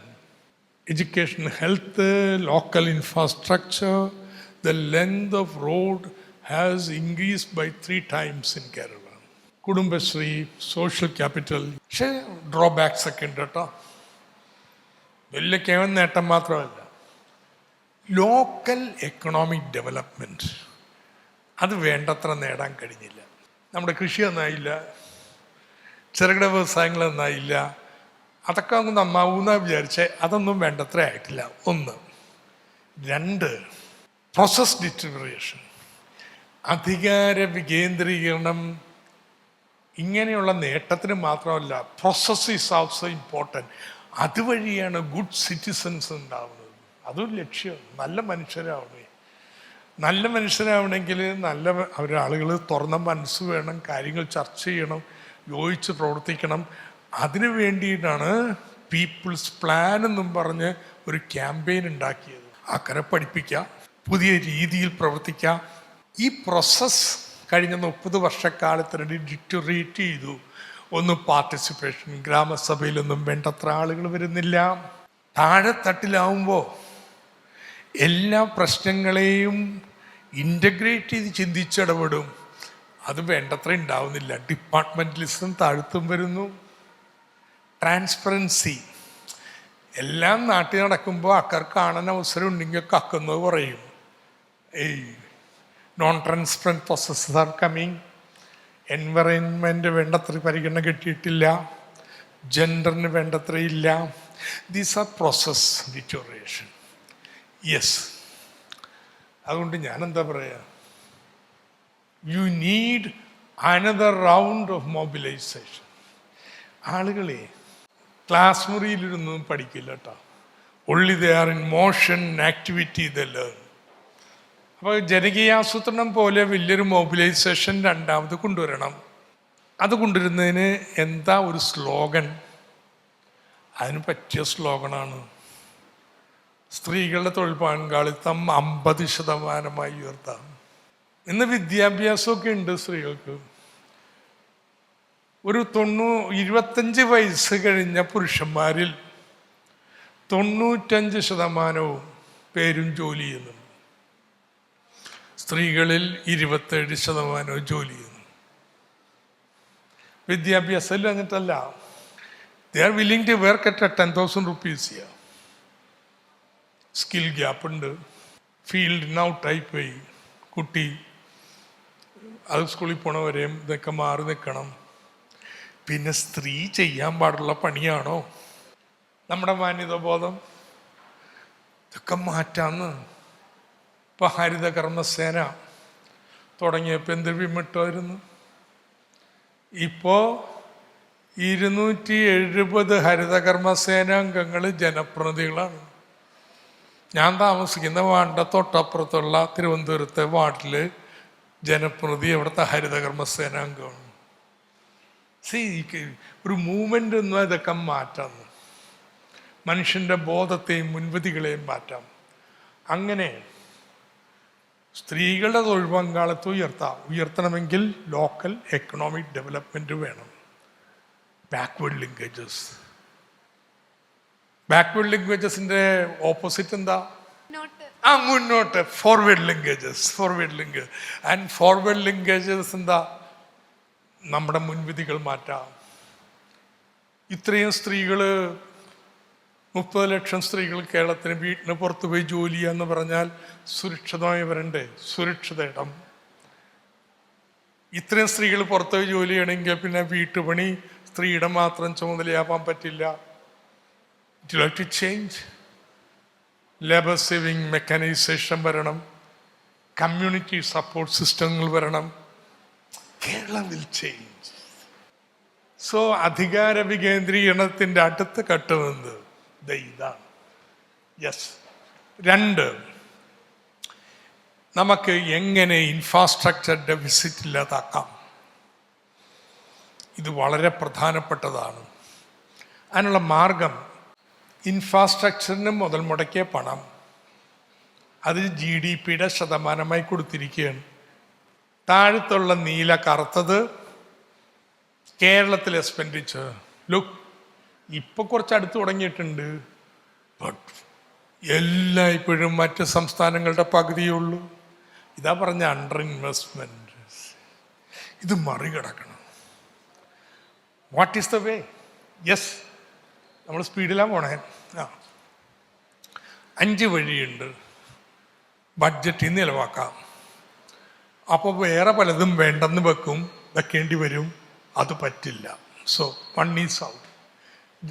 education, health, local infrastructure, the length of road has increased by 3 times in Kerala. Kudumbashree, social capital. പക്ഷേ ഡ്രോബാക്സ് ഒക്കെ ഉണ്ട് കേട്ടോ. വലിയ കേവലം നേട്ടം മാത്രമല്ല, ലോക്കൽ എക്കണോമിക് ഡെവലപ്മെൻറ്റ് അത് വേണ്ടത്ര നേടാൻ കഴിഞ്ഞില്ല. നമ്മുടെ കൃഷി നന്നായില്ല, ചെറുകിട വ്യവസായങ്ങൾ നന്നായില്ല. അതൊക്കെ അങ്ങ് നന്നാവുന്ന വിചാരിച്ചേ അതൊന്നും വേണ്ടത്ര ആയിട്ടില്ല. 1. 2, പ്രോസസ് ഡിറ്ററിയേഷൻ, അധികാര വികേന്ദ്രീകരണം. ഇങ്ങനെയുള്ള നേട്ടത്തിന് മാത്രമല്ല, പ്രോസസ് ഈസ് ഓൾസോ ഇമ്പോർട്ടൻറ്റ്. അതുവഴിയാണ് ഗുഡ് സിറ്റിസൺസ് ഉണ്ടാവുന്നത്. അതൊരു ലക്ഷ്യം. നല്ല മനുഷ്യരാവണേ. നല്ല മനുഷ്യരാവണമെങ്കിൽ നല്ല ആളുകൾ തുറന്ന മനസ്സ് വേണം, കാര്യങ്ങൾ ചർച്ച ചെയ്യണം, യോജിച്ച് പ്രവർത്തിക്കണം. അതിനു വേണ്ടിയിട്ടാണ് പീപ്പിൾസ് പ്ലാൻ എന്നും പറഞ്ഞ് ഒരു ക്യാമ്പയിൻ ഉണ്ടാക്കിയത്. ആൾക്കാരെ പഠിപ്പിക്കുക, പുതിയ രീതിയിൽ പ്രവർത്തിക്കുക. ഈ പ്രോസസ്സ് കഴിഞ്ഞ 30 വർഷക്കാലത്തിനിടെ ഡിറ്ററേറ്റ് ചെയ്തു. ഒന്ന് പാർട്ടിസിപ്പേഷൻ, ഗ്രാമസഭയിലൊന്നും വേണ്ടത്ര ആളുകൾ വരുന്നില്ല. താഴെത്തട്ടിലാവുമ്പോൾ എല്ലാ പ്രശ്നങ്ങളെയും ഇൻ്റഗ്രേറ്റ് ചെയ്ത് ചിന്തിച്ചിടപെടും. അത് വേണ്ടത്ര ഉണ്ടാവുന്നില്ല. ഡിപ്പാർട്ട്മെൻ്റലിസം താഴ്ത്തും വരുന്നു. ട്രാൻസ്പെറൻസി, എല്ലാം നാട്ടിൽ നടക്കുമ്പോൾ ആൾക്കാർക്ക് കാണാൻ അവസരം ഉണ്ടെങ്കിൽ കക്കുന്നത് കുറയും. Non transparent processes are coming. Environment വേണ്ടത്ര പരിഗണന കിട്ടിയിട്ടില്ല, ജെൻഡറിന് വേണ്ടത്ര ഇല്ല. These are process deterioration. Yes, അതുകൊണ്ട് ഞാനെന്താ പറയുക, you need another round of mobilisation. ആളുകളെ ക്ലാസ് മുറിയിലിരുന്നൊന്നും പഠിക്കില്ല കേട്ടോ. Only they are in motion, activity they learn. അപ്പോൾ ജനകീയാസൂത്രണം പോലെ വലിയൊരു മൊബിലൈസേഷൻ 2ാമത് കൊണ്ടുവരണം. അത് കൊണ്ടുവരുന്നതിന് എന്താ ഒരു സ്ലോഗൻ? അതിന് പറ്റിയ സ്ലോഗനാണ് സ്ത്രീകളുടെ തൊഴിൽ പങ്കാളിത്തം 50% ഉയർത്താം. ഇന്ന് വിദ്യാഭ്യാസമൊക്കെ ഉണ്ട് സ്ത്രീകൾക്ക്. ഒരു 25 വയസ്സ് കഴിഞ്ഞ പുരുഷന്മാരിൽ 95% പേരും ജോലി ചെയ്യുന്നുണ്ട്. സ്ത്രീകളിൽ 27% ജോലി ചെയ്യുന്നു. വിദ്യാഭ്യാസം എന്നിട്ടല്ല, they are willing to work at 10,000 rupees here. Skill gap ഉണ്ട്. ഫീൽഡ് ഔട്ടായിപ്പോയി. കുട്ടി അത് സ്കൂളിൽ പോണവരെയും ഇതൊക്കെ മാറി നിൽക്കണം. പിന്നെ സ്ത്രീ ചെയ്യാൻ പാടുള്ള പണിയാണോ നമ്മുടെ മാന്യതബോധം? ഇതൊക്കെ മാറ്റാന്ന്. ഇപ്പം ഹരിത കർമ്മസേന തുടങ്ങിയപ്പോൾ എന്ത് വിമിട്ടായിരുന്നു. ഇപ്പോൾ 270 ഹരിത കർമ്മസേനാംഗങ്ങൾ ജനപ്രതിനിധികളാണ്. ഞാൻ താമസിക്കുന്ന വാർഡിൻ്റെ തൊട്ടപ്പുറത്തുള്ള തിരുവനന്തപുരത്തെ വാർഡിൽ ജനപ്രതിനിധി അവിടുത്തെ ഹരിത കർമ്മസേനാംഗമാണ്. ഒരു മൂവ്മെൻ്റ് ഒന്നും ഇതൊക്കെ മാറ്റാം. മനുഷ്യൻ്റെ ബോധത്തെയും മുൻവിധികളെയും മാറ്റാം. അങ്ങനെ സ്ത്രീകളുടെ തൊഴിൽ പങ്കാളിത്തം ഉയർത്തണമെങ്കിൽ ലോക്കൽ എക്കണോമിക് ഡെവലപ്മെൻറ്റ് വേണം. ബാക്ക്വേർഡ് ലിങ്കേജസിൻ്റെ ഓപ്പോസിറ്റ് എന്താ? മുന്നോട്ട് forward linkages. And forward linkages എന്താ? നമ്മുടെ മുൻവിധികൾ മാറ്റാം. ഇത്രയും സ്ത്രീകൾ, 30 ലക്ഷം സ്ത്രീകൾ കേരളത്തിന് വീട്ടിന് പുറത്ത് പോയി ജോലി ചെയ്യാന്ന് പറഞ്ഞാൽ സുരക്ഷിതമായി വരണ്ടേ? സുരക്ഷിത ഇടം. ഇത്രയും സ്ത്രീകൾ പുറത്ത് പോയി ജോലി ചെയ്യണമെങ്കിൽ പിന്നെ വീട്ടുപണി സ്ത്രീയുടെ മാത്രം ചുമതലയാവാൻ പറ്റില്ല. It have to change. Labour saving mechanisation വരണം, കമ്മ്യൂണിറ്റി സപ്പോർട്ട് സിസ്റ്റങ്ങൾ വരണം. Keralam will change. സോ അധികാര വികേന്ദ്രീകരണത്തിൻ്റെ അടുത്ത ഘട്ടമെന്ത്? ഇതാണ്. യെസ്. 2, നമുക്ക് എങ്ങനെ ഇൻഫ്രാസ്ട്രക്ചർ ഡെഫിസിറ്റ് ഇല്ലാതാക്കാം? ഇത് വളരെ പ്രധാനപ്പെട്ടതാണ്. അതിനുള്ള മാർഗം, ഇൻഫ്രാസ്ട്രക്ചറിന് മുതൽ മുടക്കിയ പണം അത് GDPയുടെ ശതമാനമായി കൊടുത്തിരിക്കുകയാണ്. താഴത്തുള്ള നീല കറുത്തത് കേരളത്തിലെ എക്സ്പെൻഡിച്ചർ. ലുക്ക്, ഇപ്പൊ കുറച്ച് അടുത്ത് തുടങ്ങിയിട്ടുണ്ട്. ബട്ട് എല്ലാം ഇപ്പോഴും മറ്റ് സംസ്ഥാനങ്ങളുടെ പകുതിയേ ഉള്ളൂ. ഇതാ പറഞ്ഞ അണ്ടർ ഇൻവെസ്റ്റ്മെന്റ്. ഇത് മറികടക്കണം. What is the way? Yes, നമ്മൾ സ്പീഡിലാണ് പോണേ. 5 വഴിയുണ്ട്. ബഡ്ജറ്റിൽ നിന്ന് ചിലവാക്കാം. അപ്പോൾ വേറെ പലതും വേണ്ടെന്ന് വെക്കേണ്ടി വരും. അത് പറ്റില്ല. So 1 is out.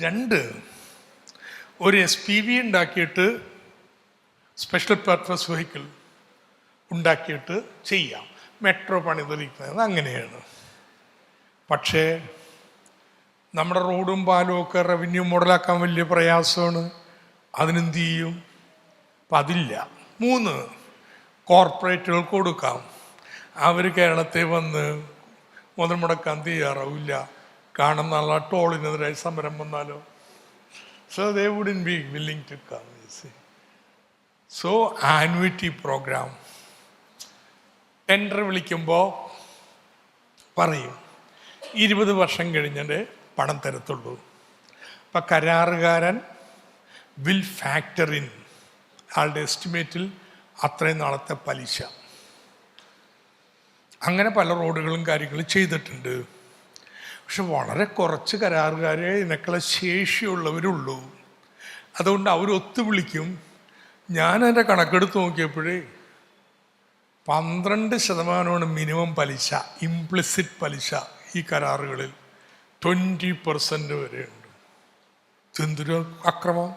2, ഒരു SPV ഉണ്ടാക്കിയിട്ട്, സ്പെഷ്യൽ പർപ്പസ് വെഹിക്കിൾ ഉണ്ടാക്കിയിട്ട് ചെയ്യാം. മെട്രോ പണിതിരിക്കുന്നത് അങ്ങനെയാണ്. പക്ഷേ നമ്മുടെ റോഡും പാലും ഒക്കെ റവന്യൂ മോഡലാക്കാൻ വലിയ പ്രയാസമാണ്. അതിനെന്ത് ചെയ്യും? അപ്പം അതില്ല. 3, കോർപ്പറേറ്റുകൾക്ക് കൊടുക്കാം. അവർ കേരളത്തിൽ വന്ന് മുതൽ മുടക്കാൻ തയ്യാറാവില്ല. കാരണം നല്ല ടോളിനെതിരായി സമരം വന്നാലോ. So they wouldn't be willing to come. So annuity programme. Tender വിളിക്കുമ്പോൾ പറയും 20 വർഷം കഴിഞ്ഞിട്ട് പണം തരത്തുള്ളൂ. അപ്പം കരാറുകാരൻ വിൽ ഫാക്ടർ ഇൻ ആളുടെ എസ്റ്റിമേറ്റിൽ അത്രയും നാളത്തെ പലിശ. അങ്ങനെ പല റോഡുകളും കാര്യങ്ങളും ചെയ്തിട്ടുണ്ട്. പക്ഷെ വളരെ കുറച്ച് കരാറുകാരെ ഇതിനൊക്കെയുള്ള ശേഷിയുള്ളവരുള്ളൂ. അതുകൊണ്ട് അവരൊത്തു വിളിക്കും. ഞാനതിൻ്റെ കണക്കെടുത്ത് നോക്കിയപ്പോഴേ 12% മിനിമം പലിശ, ഇംപ്ലിസിറ്റ് പലിശ ഈ കരാറുകളിൽ. 20% വരെയുണ്ട്. എന്തൊരു അക്രമം!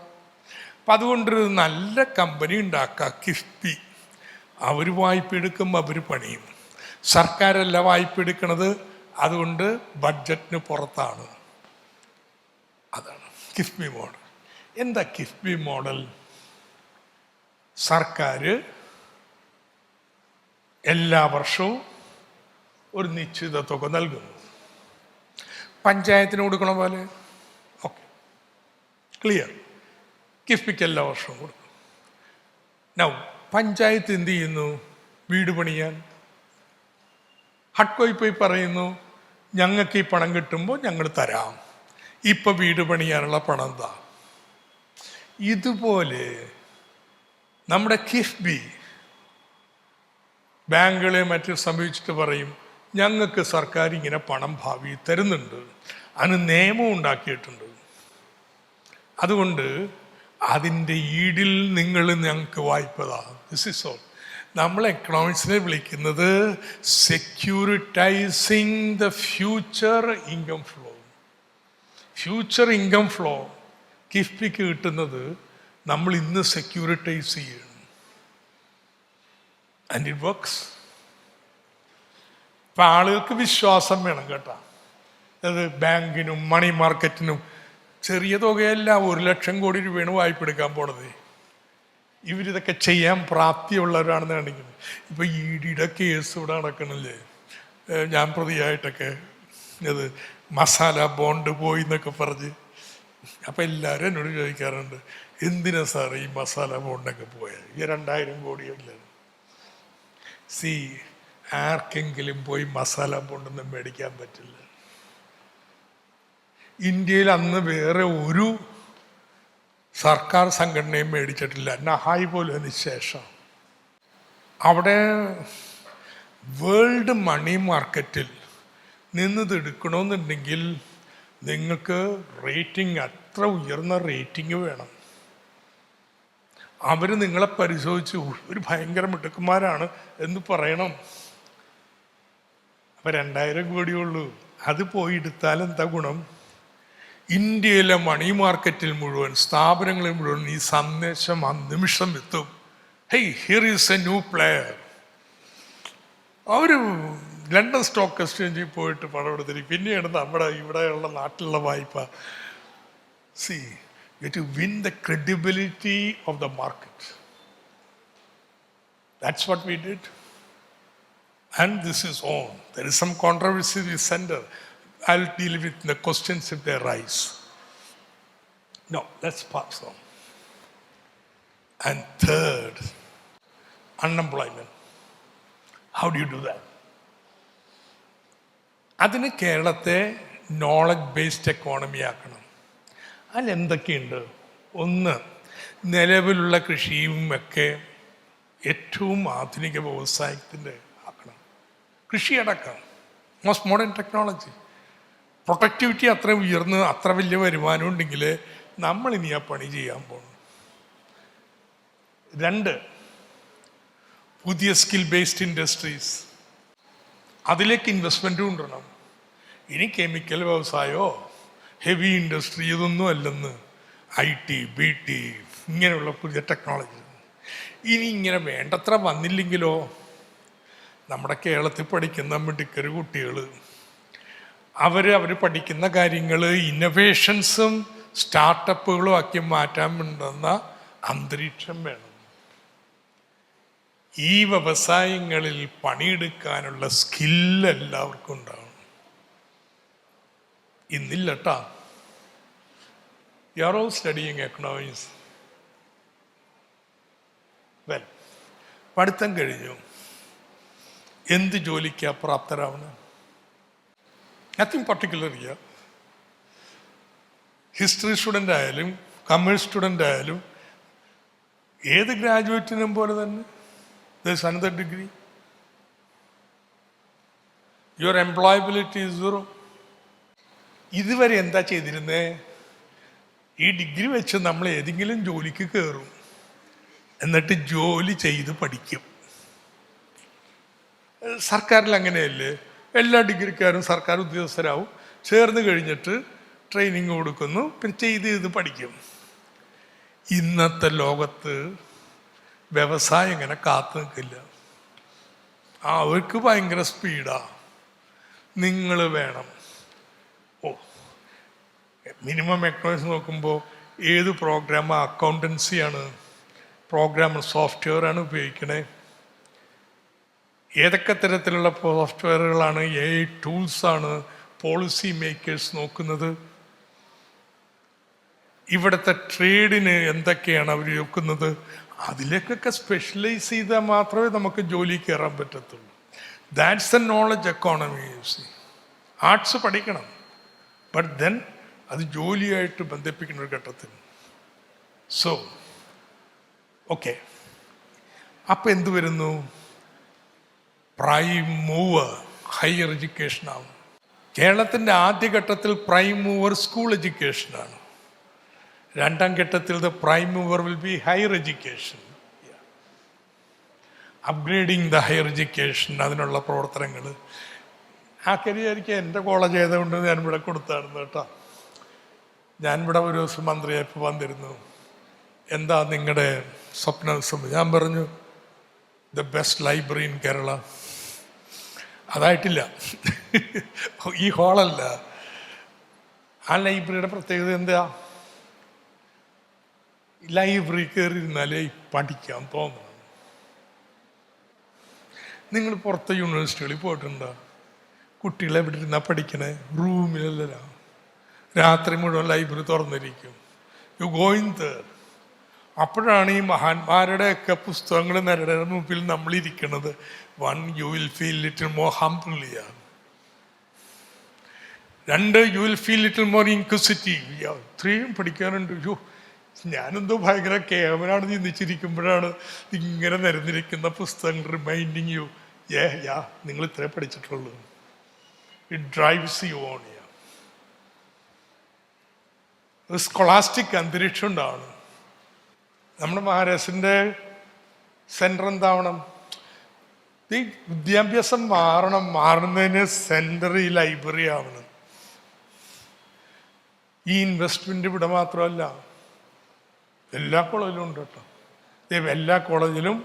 അപ്പം അതുകൊണ്ടൊരു നല്ല കമ്പനി ഉണ്ടാക്കുക, കിഫ്ബി. അവർ വായ്പ എടുക്കുമ്പോൾ അവർ പണിയും. സർക്കാരല്ല വായ്പ എടുക്കണത്. അതുകൊണ്ട് ബഡ്ജറ്റിന് പുറത്താണ്. അതാണ് കിഫ്ബി മോഡൽ. എന്താ കിഫ്ബി മോഡൽ? സർക്കാർ എല്ലാ വർഷവും ഒരു നിശ്ചിത തുക നൽകുന്നു. പഞ്ചായത്തിന് കൊടുക്കണ പോലെ. Okay, clear. കിഫ്ബിക്ക് എല്ലാ വർഷവും കൊടുക്കും. നൗ പഞ്ചായത്ത് എന്ത് ചെയ്യുന്നു? വീട് പണിയാൻ ഹഡ്കോയിൽ പോയി പറയുന്നു, ഞങ്ങൾക്ക് ഈ പണം കിട്ടുമ്പോൾ ഞങ്ങൾ തരാം. ഇപ്പം വീട് പണിയാനുള്ള പണം എന്താ? ഇതുപോലെ നമ്മുടെ കിഫ്ബി ബാങ്കുകളെ മറ്റും സമീപിച്ചിട്ട് പറയും, ഞങ്ങൾക്ക് സർക്കാർ ഇങ്ങനെ പണം ഭാവി തരുന്നുണ്ട്, അതിന് നിയമം ഉണ്ടാക്കിയിട്ടുണ്ട്. അതുകൊണ്ട് അതിൻ്റെ ഈടിൽ നിങ്ങൾ ഞങ്ങൾക്ക് വായ്പ താ. This is all. നമ്മൾ എക്കണോമിക്സിനെ വിളിക്കുന്നത് securitising the future income flow. Future income flow കിഫ്ബിക്ക് കിട്ടുന്നത് നമ്മൾ ഇന്ന് സെക്യൂരിറ്റൈസ് ചെയ്യണം. And it works. ഇപ്പം ആളുകൾക്ക് വിശ്വാസം വേണം കേട്ടോ. അത് ബാങ്കിനും മണി മാർക്കറ്റിനും ചെറിയ തുകയല്ല, 1,00,000 കോടി രൂപയാണ് വായ്പ എടുക്കാൻ പോണത്. ഇവരിതൊക്കെ ചെയ്യാൻ പ്രാപ്തിയുള്ളവരാണെന്ന് കാണിക്കുന്നത്. ഇപ്പം ED കേസ് ഇവിടെ നടക്കണില്ലേ, ഞാൻ പ്രതിയായിട്ടൊക്കെ അത് മസാല ബോണ്ട് പോയി എന്നൊക്കെ പറഞ്ഞ്. അപ്പം എല്ലാവരും എന്നോട് ചോദിക്കാറുണ്ട്, എന്തിനാ സാർ ഈ മസാല ബോണ്ടൊക്കെ പോയത്? ഈ 2,000 കോടിയല്ല. ആർക്കെങ്കിലും പോയി മസാല ബോണ്ടൊന്നും മേടിക്കാൻ പറ്റില്ല. ഇന്ത്യയിൽ അന്ന് വേറെ ഒരു സർക്കാർ സംഘടനയും മേടിച്ചിട്ടില്ല, നഹായ് പോലും അതിന് ശേഷം. അവിടെ വേൾഡ് മണി മാർക്കറ്റിൽ നിന്നത് എടുക്കണമെന്നുണ്ടെങ്കിൽ നിങ്ങൾക്ക് റേറ്റിംഗ്, അത്ര ഉയർന്ന റേറ്റിംഗ് വേണം. അവർ നിങ്ങളെ പരിശോധിച്ച് ഒരു ഭയങ്കര മിടുക്കന്മാരാണ് എന്ന് പറയണം. അപ്പം 2,000 കോടിയുള്ളൂ, അത് പോയി എടുത്താൽ എന്താ ഗുണം? ഇന്ത്യയിലെ മണി മാർക്കറ്റിൽ മുഴുവൻ, സ്ഥാപനങ്ങളിൽ മുഴുവൻ ഈ സന്ദേശം ആ നിമിഷം എത്തും. Hey, here is a new player. അവർ ലണ്ടൻ സ്റ്റോക്ക് എക്സ്ചേഞ്ചിൽ പോയിട്ട് പണം എടുത്തിരിക്കും. പിന്നെയാണ് നമ്മുടെ ഇവിടെയുള്ള നാട്ടിലുള്ള വായ്പ. to win the credibility of the market. That's what we did. And this is on. There is some controversy with sender. I'll deal with the questions if they arise. No, let's pass on. And third, unemployment. How do you do that? അതിന് കേരളത്തെ നോളജ് ബേസ്ഡ് എക്കോണമി ആക്കണം. അതിലെന്തൊക്കെയുണ്ട്? ഒന്ന്, നിലവിലുള്ള കൃഷിയും ഒക്കെ ഏറ്റവും ആധുനിക വ്യവസായത്തിൻ്റെ ആക്കണം. കൃഷിയടക്കം മോസ്റ്റ് മോഡേൺ ടെക്നോളജി. പ്രൊഡക്ടിവിറ്റി അത്ര ഉയർന്ന് അത്ര വലിയ വരുമാനം ഉണ്ടെങ്കിൽ നമ്മളിനി ആ പണി ചെയ്യാൻ പോകണം. 2, പുതിയ സ്കിൽ ബേസ്ഡ് ഇൻഡസ്ട്രീസ്, അതിലേക്ക് ഇൻവെസ്റ്റ്മെൻറ്റും കൊണ്ടുവരണം. ഇനി കെമിക്കൽ വ്യവസായമോ ഹെവി ഇൻഡസ്ട്രി ഇതൊന്നും അല്ലെന്ന്. IT, BT ഇങ്ങനെയുള്ള പുതിയ ടെക്നോളജി ഇനി ഇങ്ങനെ വേണ്ടത്ര വന്നില്ലെങ്കിലോ, നമ്മുടെ കേരളത്തിൽ പഠിക്കുന്ന മിടുക്കർ കുട്ടികൾ അവർ പഠിക്കുന്ന കാര്യങ്ങൾ ഇന്നൊവേഷൻസും സ്റ്റാർട്ടപ്പുകളും ആക്കി മാറ്റാൻ വേണ്ടുന്ന അന്തരീക്ഷം വേണം. ഈ വ്യവസായങ്ങളിൽ പണിയെടുക്കാനുള്ള സ്കില്ല് എല്ലാവർക്കും ഉണ്ടാവണം. ഇന്നില്ലട്ടാ. You are all studying economics. Well, പഠിത്തം കഴിഞ്ഞു, എന്ത് ജോലിക്കാ പ്രാപ്തരാവണം? Nothing particular year. History student ആയാലും കമേഴ്സ് സ്റ്റുഡൻ്റ് ആയാലും ഏത് ഗ്രാജുവേറ്റിനും പോലെ തന്നെ there's another degree. Your employability is 0. ഇതുവരെ എന്താ ചെയ്തിരുന്നേ? ഈ ഡിഗ്രി വെച്ച് നമ്മൾ ഏതെങ്കിലും ജോലിക്ക് കയറും, എന്നിട്ട് ജോലി ചെയ്ത് പഠിക്കും. സർക്കാരിൽ അങ്ങനെയല്ലേ? എല്ലാ ഡിഗ്രിക്കാരും സർക്കാർ ഉദ്യോഗസ്ഥരാവും. ചേർന്ന് കഴിഞ്ഞിട്ട് ട്രെയിനിങ് കൊടുക്കുന്നു, പിന്നെ ചെയ്ത് പഠിക്കും. ഇന്നത്തെ ലോകത്ത് വ്യവസായം ഇങ്ങനെ കാത്തു നിൽക്കില്ല. അവർക്ക് ഭയങ്കര സ്പീഡാ. നിങ്ങൾ വേണം. മിനിമം എക്കണോമിക്സ് നോക്കുമ്പോൾ ഏത് പ്രോഗ്രാം അക്കൗണ്ടൻസിയാണ്, പ്രോഗ്രാം സോഫ്റ്റ്വെയർ ആണ് ഉപയോഗിക്കണേ, ഏതൊക്കെ തരത്തിലുള്ള സോഫ്റ്റ്വെയറുകളാണ്, AI ടൂൾസാണ് പോളിസി മേക്കേഴ്സ് നോക്കുന്നത്, ഇവിടുത്തെ ട്രേഡിന് എന്തൊക്കെയാണ് അവർ നോക്കുന്നത്. അതിലേക്കൊക്കെ സ്പെഷ്യലൈസ് ചെയ്താൽ മാത്രമേ നമുക്ക് ജോലി കയറാൻ പറ്റത്തുള്ളൂ. That's the knowledge economy. Arts പഠിക്കണം, ബട്ട് ദെൻ അത് ജോലിയായിട്ട് ബന്ധിപ്പിക്കുന്ന ഒരു ഘട്ടത്തിൽ. സോ ഓക്കെ, അപ്പം എന്ത് വരുന്നു? പ്രൈം മൂവർ ഹയർ എഡ്യൂക്കേഷനാണ്. കേരളത്തിൻ്റെ ആദ്യഘട്ടത്തിൽ പ്രൈം മൂവർ സ്കൂൾ എഡ്യൂക്കേഷനാണ്. രണ്ടാം ഘട്ടത്തിൽ the prime mover will be higher education. Upgrading the higher education, അതിനുള്ള പ്രവർത്തനങ്ങൾ. ആ കരിയായിരിക്കും എൻ്റെ കോളേജ് ആയതുകൊണ്ട് ഞാനിവിടെ കൊടുത്തായിരുന്നു കേട്ടോ. ഞാനിവിടെ ഒരു ദിവസം മന്ത്രിയായപ്പോൾ വന്നിരുന്നു. എന്താ നിങ്ങളുടെ സ്വപ്നം? ഞാൻ പറഞ്ഞു the best library in Kerala. അതായിട്ടില്ല, ഈ ഹാളല്ല. ആ ലൈബ്രറിയുടെ പ്രത്യേകത എന്താ? ലൈബ്രറി കയറിയിരുന്നാലേ പഠിക്കാൻ തോന്നണം. നിങ്ങൾ പുറത്തെ യൂണിവേഴ്സിറ്റികളിൽ പോയിട്ടുണ്ടോ? കുട്ടികൾ എവിടെ ഇരുന്നാ പഠിക്കണേ? റൂമിലല്ല, രാത്രി മുഴുവൻ ലൈബ്രറി തുറന്നിരിക്കും. You going there. അപ്പോഴാണ് ഈ മഹാന്മാരുടെയൊക്കെ പുസ്തകങ്ങൾ നേരുടെ മുമ്പിൽ നമ്മളിരിക്കുന്നത്. One, you will feel little more ഹംബിളിയാണ്. രണ്ട്, you will feel little more inquisitive. ഇത്രയും പഠിക്കാനുണ്ട്. യോ, ഞാനെന്തോ ഭയങ്കര കേവനാണ് ചിന്തിച്ചിരിക്കുമ്പോഴാണ് ഇങ്ങനെ നിരന്നിരിക്കുന്ന പുസ്തകങ്ങൾ റിമൈൻഡിങ് യു, നിങ്ങൾ ഇത്രേ പഠിച്ചിട്ടുള്ളൂ. It drives you on. ഒരു സ്കോളാസ്റ്റിക് അന്തരീക്ഷം ഉണ്ടാവണം. നമ്മുടെ മഹാരാഷ്ട്രൻ്റെ സെൻറ്റർ എന്താവണം? ഈ വിദ്യാഭ്യാസം മാറുന്നതിന് സെൻറ്റർ ഈ ലൈബ്രറി ആവണം. ഈ ഇൻവെസ്റ്റ്മെൻ്റ് ഇവിടെ മാത്രമല്ല, എല്ലാ കോളേജിലും ഉണ്ട് കേട്ടോ. എല്ലാ കോളേജിലും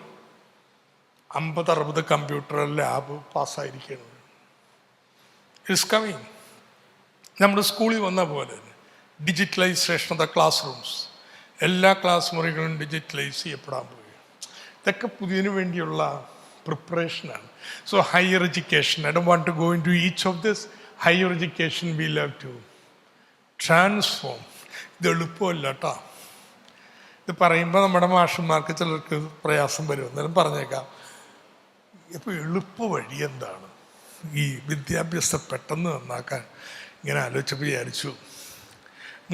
50-60 കമ്പ്യൂട്ടർ ലാബ് പാസ്സായിരിക്കണം. It's coming. നമ്മുടെ സ്കൂളിൽ വന്ന പോലെ digitalisation of the class rooms. എല്ലാ ക്ലാസ് മുറികളും ഡിജിറ്റലൈസ് ചെയ്യപ്പെടാൻ പോയി. ഇതൊക്കെ പുതിയതിനു വേണ്ടിയുള്ള പ്രിപ്പറേഷനാണ്. So higher education, I don't want to go into each of this. Higher education we love to transform. ഇത് എളുപ്പമല്ല കേട്ടോ. ഇത് പറയുമ്പോൾ നമ്മുടെ മാഷന്മാർക്ക് ചിലർക്ക് പ്രയാസം വരും. എന്നാലും പറഞ്ഞേക്കാം, ഇപ്പോൾ എളുപ്പ വഴി എന്താണ് ഈ വിദ്യാഭ്യാസം പെട്ടെന്ന് നന്നാക്കാൻ? ഇങ്ങനെ ആലോചിച്ചപ്പോൾ വിചാരിച്ചു,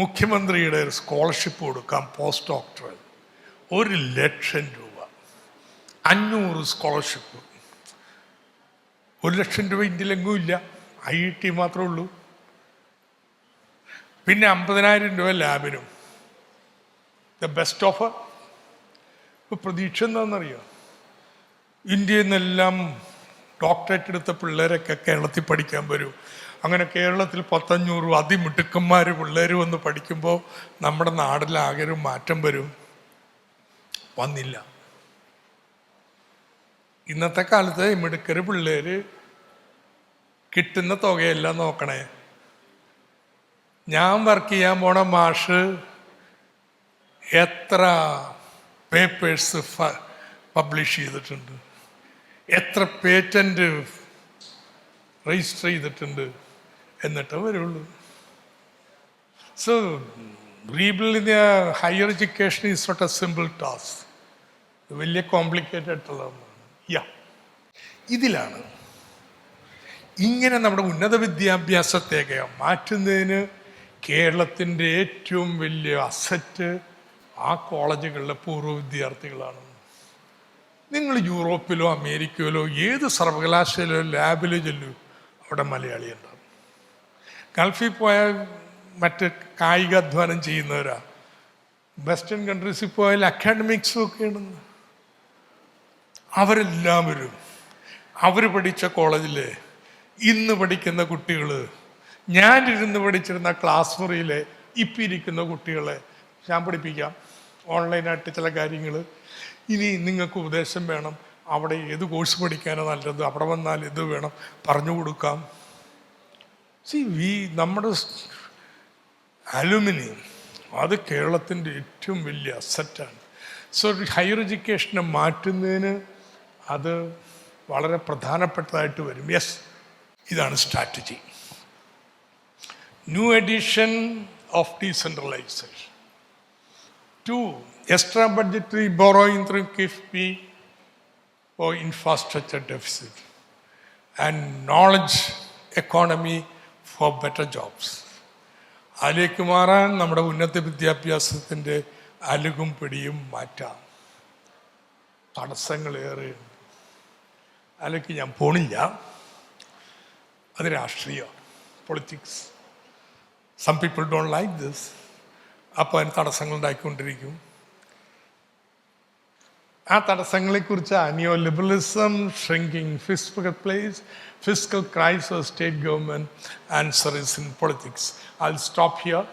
മുഖ്യമന്ത്രിയുടെ ഒരു സ്കോളർഷിപ്പ് കൊടുക്കാം, പോസ്റ്റ് ഡോക്ടറൽ. 1,00,000 രൂപ, 500 സ്കോളർഷിപ്പ്. 1,00,000 രൂപ ഇന്ത്യയിലെങ്ങും ഇല്ല, IIT മാത്രമേ ഉള്ളൂ. പിന്നെ 50,000 രൂപ ലാബിനും. The best offer. ഇപ്പോൾ പ്രതീക്ഷ എന്താണെന്നറിയാം? ഇന്ത്യയിൽ നിന്നെല്ലാം ഡോക്ടറേറ്റ് എടുത്ത പിള്ളേരൊക്കെ കേരളത്തിൽ പഠിക്കാൻ വരും. അങ്ങനെ കേരളത്തിൽ 100-500 അതിമിടുക്കന്മാർ പിള്ളേർ വന്ന് പഠിക്കുമ്പോൾ നമ്മുടെ നാട്ടിലാകെ ഒരു മാറ്റം വരും. വന്നില്ല. ഇന്നത്തെ കാലത്ത് മിടുക്കർ പിള്ളേർ കിട്ടുന്ന തുകയെല്ലാം നോക്കണേ. ഞാൻ വർക്ക് ചെയ്യാൻ പോണ മാഷ് എത്ര പേപ്പേഴ്സ് പബ്ലിഷ് ചെയ്തിട്ടുണ്ട്, എത്ര പേറ്റന്റ് രജിസ്റ്റർ ചെയ്തിട്ടുണ്ട്, എന്നിട്ടേ വരുള്ളൂ. So rebuilding higher education is not a simple task. വലിയ കോംപ്ലിക്കേറ്റഡ് ആയിട്ടുള്ള ഒന്നാണ്. ഇതിലാണ് ഇങ്ങനെ നമ്മുടെ ഉന്നത വിദ്യാഭ്യാസത്തേക്ക് മാറ്റുന്നതിന് കേരളത്തിൻ്റെ ഏറ്റവും വലിയ അസറ്റ് ആ കോളേജുകളിലെ പൂർവ്വ വിദ്യാർത്ഥികളാണ്. നിങ്ങൾ യൂറോപ്പിലോ അമേരിക്കയിലോ ഏത് സർവകലാശാലയിലോ ലാബിലോ ചെല്ലൂ, അവിടെ മലയാളി ഉണ്ടാവും. ഗൾഫിൽ പോയാൽ മറ്റ് കായികാധ്വാനം ചെയ്യുന്നവരാ. വെസ്റ്റേൺ കൺട്രീസിൽ പോയാൽ അക്കാഡമിക്സും ഒക്കെ ഉണ്ടെന്ന്. അവരെല്ലാവരും അവർ പഠിച്ച കോളേജിൽ ഇന്ന് പഠിക്കുന്ന കുട്ടികൾ, ഞാനിരുന്ന് പഠിച്ചിരുന്ന ക്ലാസ് മുറിയിലെ ഇപ്പം ഇരിക്കുന്ന കുട്ടികളെ ഞാൻ പഠിപ്പിക്കാം ഓൺലൈനായിട്ട് ചില കാര്യങ്ങൾ. ഇനി നിങ്ങൾക്ക് ഉപദേശം വേണം, അവിടെ ഏത് കോഴ്സ് പഠിക്കാനോ നല്ലത്, അവിടെ വന്നാൽ ഇത് വേണം, പറഞ്ഞു കൊടുക്കാം. നമ്മുടെ അലുമിനി അത് കേരളത്തിൻ്റെ ഏറ്റവും വലിയ അസറ്റാണ്. സോ ഹയർ എഡ്യൂക്കേഷനെ മാറ്റുന്നതിന് അത് വളരെ പ്രധാനപ്പെട്ടതായിട്ട് വരും. യെസ്, ഇതാണ് strategy. New edition of decentralisation. 2, extra budgetary borrowing through KIFBI for infrastructure deficit, and knowledge economy for better jobs. അതിലേക്ക് മാറാൻ നമ്മുടെ ഉന്നത വിദ്യാഭ്യാസത്തിൻ്റെ അലുകും പിടിയും മാറ്റാം. തടസ്സങ്ങളേറെയുണ്ട്. അതിലേക്ക് ഞാൻ പോണില്ല. അത് രാഷ്ട്രീയമാണ്, politics. Some people don't like this. അപ്പോൾ അതിന് തടസ്സങ്ങൾ ഉണ്ടായിക്കൊണ്ടിരിക്കും. ആ തടസ്സങ്ങളെക്കുറിച്ചാണ് neo liberalism, shrinking fiscal crisis, state government, answer is in politics. I'll stop here.